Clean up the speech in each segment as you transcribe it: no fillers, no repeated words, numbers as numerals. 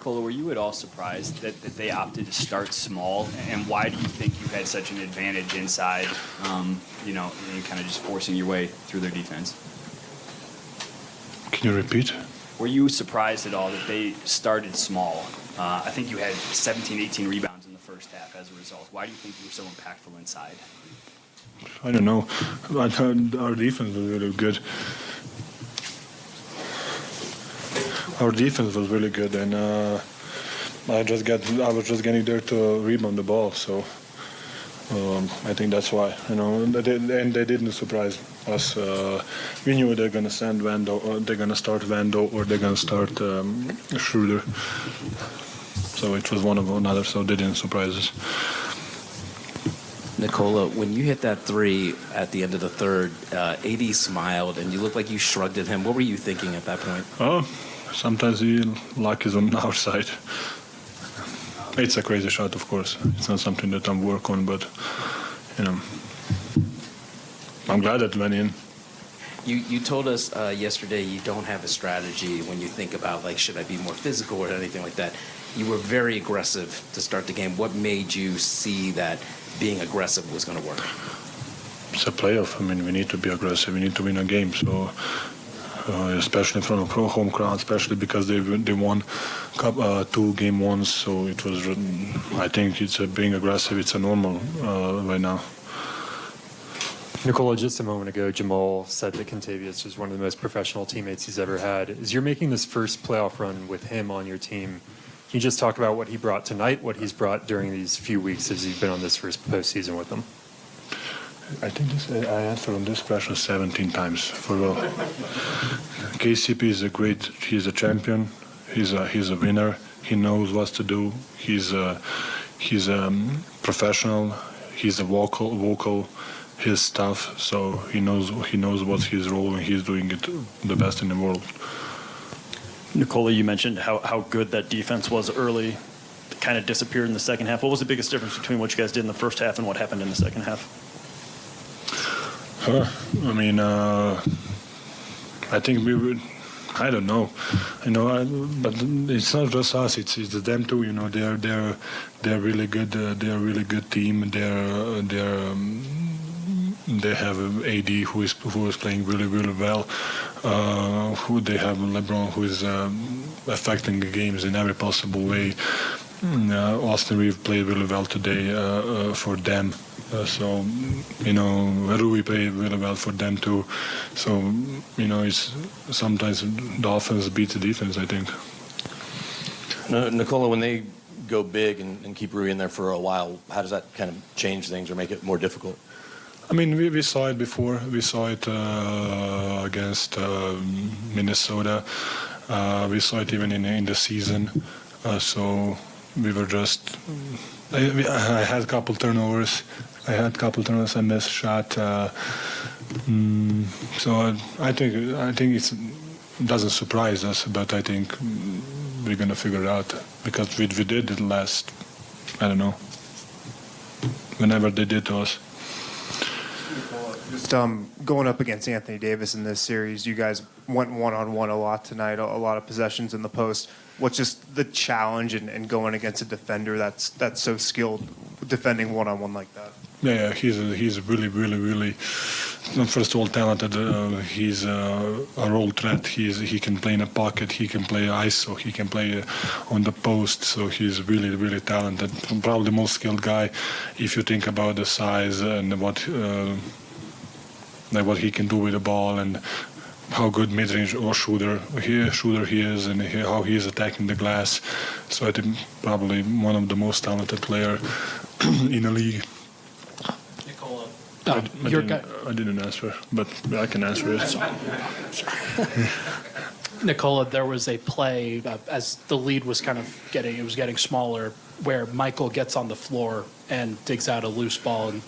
Nikola, were you at all surprised that they opted to start small? And why do you think you had such an advantage inside, and kind of just forcing your way through their defense? Can you repeat? Were you surprised at all that they started small? I think you had 17, 18 rebounds in the first half as a result. Why do you think you were so impactful inside? I don't know. I thought our defense was really good. Our defense was really good, and I was just getting there to rebound the ball. So I think that's why. And they didn't surprise us. We knew they're gonna send Vando, or they're gonna start Vando, or they're gonna start Schroeder. So it was one of another. So they didn't surprise us. Nikola, when you hit that three at the end of the third, AD smiled, and you looked like you shrugged at him. What were you thinking at that point? Oh, sometimes the luck is on our side. It's a crazy shot, of course. It's not something that I'm work on, but I'm glad it went in. You told us yesterday you don't have a strategy when you think about, like, should I be more physical or anything like that. You were very aggressive to start the game. What made you see that being aggressive was going to work? It's a playoff. I mean, we need to be aggressive. We need to win a game. So, especially in front of home crowd, especially because they won 2 game ones. So it was. I think it's being aggressive. It's a normal right now. Nikola, just a moment ago, Jamal said that Kentavious was one of the most professional teammates he's ever had. As you're making this first playoff run with him on your team, can you just talk about what he brought tonight, what he's brought during these few weeks as you've been on this first postseason with him? I think I answered on this question 17 times for real. KCP is he's a champion. He's a winner. He knows what to do. He's a professional. He's a vocal his stuff. So he knows what's his role, and he's doing it the best in the world. Nikola, you mentioned how good that defense was early. It kind of disappeared in the second half. What was the biggest difference between what you guys did in the first half and what happened in the second half? I mean, I think we would. I don't know, but it's not just us. It's them too. They're really good. They're a really good team. They have AD who is playing really, really well. Who they have LeBron who is affecting the games in every possible way. Austin Reeves played really well today for them. Rui played really well for them too. So it's sometimes the offense beats the defense, I think. Nikola, when they go big and keep Rui in there for a while, how does that kind of change things or make it more difficult? I mean, we saw it before. We saw it against Minnesota. We saw it even in the season. So we were just. I had a couple turnovers. I missed shot. So I think it doesn't surprise us, but I think we're gonna figure it out because we did it last. I don't know. Whenever they did to us. Just going up against Anthony Davis in this series, you guys went one-on-one a lot tonight, a lot of possessions in the post. What's just the challenge in going against a defender that's so skilled defending one-on-one like that? Yeah, he's really, really, really, first of all, talented. He's a role threat. He can play in a pocket. He can play ISO. He can play on the post. So he's really, really talented. Probably the most skilled guy, if you think about the size and what he can do with the ball and how good mid-range or shooter he is, and how he is attacking the glass. So I think probably one of the most talented player in the league. Nikola, I didn't answer, but I can answer it. Nikola, there was a play as the lead was getting smaller, where Michael gets on the floor and digs out a loose ball and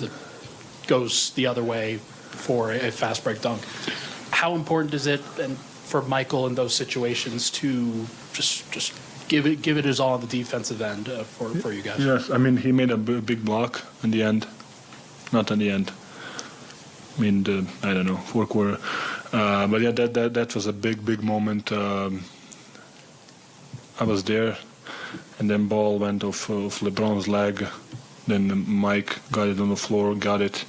goes the other way for a fast break dunk. How important is it, and for Michael in those situations, to just give it his all on the defensive end for you guys? Yes, I mean he made a big block in the end, not in the end. I mean I don't know, fourth quarter, but yeah, that was a big moment. I was there. and then ball went off of LeBron's leg. Then Mike got it on the floor, got it.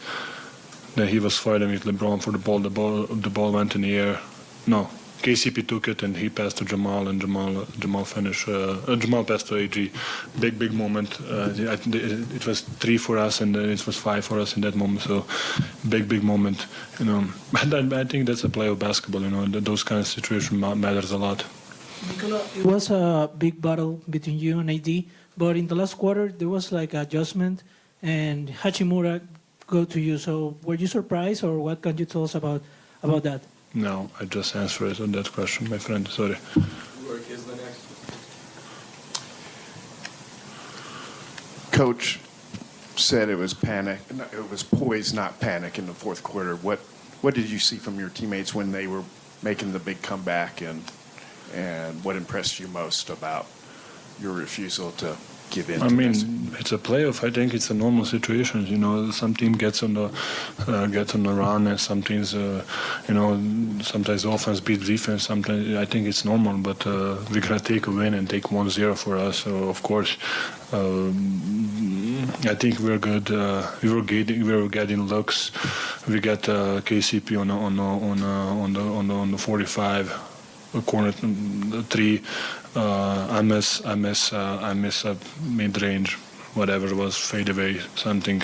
Then he was fighting with LeBron for the ball. The ball went in the air. No, KCP took it and he passed to Jamal, and Jamal finished. Jamal passed to AG. Big moment. It was 3 for us, and then it was 5 for us in that moment. So big moment. But I think that's a play of basketball. Those kind of situations matters a lot. Nicola, it was a big battle between you and AD, but in the last quarter there was like adjustment, and Hachimura go to you. So were you surprised, or what can you tell us about that? No, I just answered on that question, my friend. Sorry. Coach said it was panic. It was poise, not panic, in the fourth quarter. What did you see from your teammates when they were making the big comeback, and what impressed you most about your refusal to give in? I mean, it's a playoff. I think it's a normal situation. Some team gets on the run, and some teams, sometimes offense beats defense. Sometimes I think it's normal, but we gotta take a win and take 1-0 for us. So of course, I think we're good. We were getting looks. We got KCP on the 45. Corner 3. I miss a mid-range, whatever it was, fade away, something.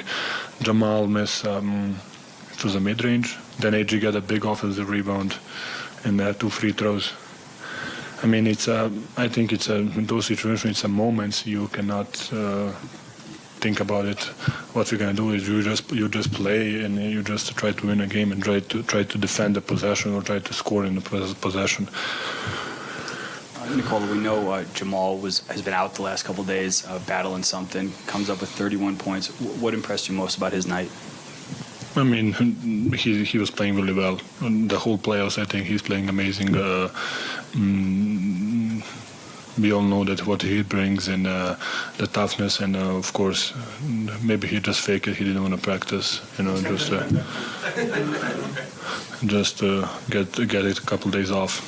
Jamal miss, it was a mid-range. Then AG got a big offensive rebound and 2 free throws. I mean, I think in those situations, it's a moments you cannot think about it. What we're gonna do is you just play, and you just try to win a game and try to defend the possession or try to score in the possession. Nicola, we know Jamal has been out the last couple of days, battling something. Comes up with 31 points. What impressed you most about his night? I mean, he was playing really well. The whole playoffs, I think he's playing amazing. We all know that what he brings, and the toughness, and of course, maybe he just faked it. He didn't want to practice, just get it a couple days off.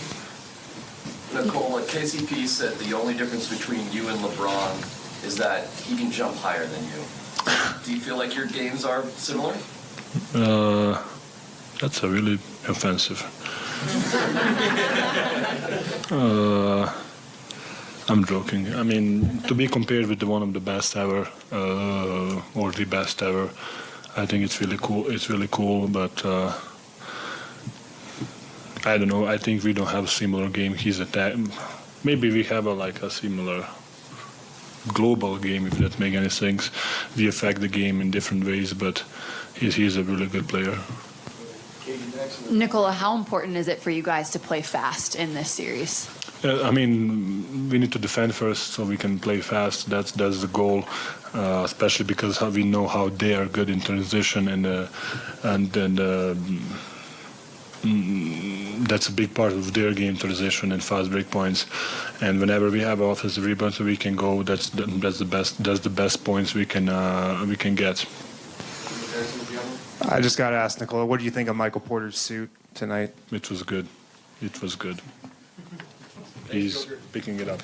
Nicola, KCP said the only difference between you and LeBron is that he can jump higher than you. Do you feel like your games are similar? That's a really offensive. I'm joking. I mean, to be compared with one of the best ever, or the best ever, I think it's really cool. It's really cool, but I don't know. I think we don't have a similar game. He's attack. Maybe we have a similar global game, if that makes any sense. We affect the game in different ways, but he's a really good player. Nicola, how important is it for you guys to play fast in this series? I mean, we need to defend first so we can play fast. That's the goal, especially because we know how they are good in transition, and that's a big part of their game, transition and fast break points. And whenever we have offensive rebounds, we can go. That's the best points we can get. I just got to ask Nicola, what do you think of Michael Porter's suit tonight? It was good. It was good. He's picking it up.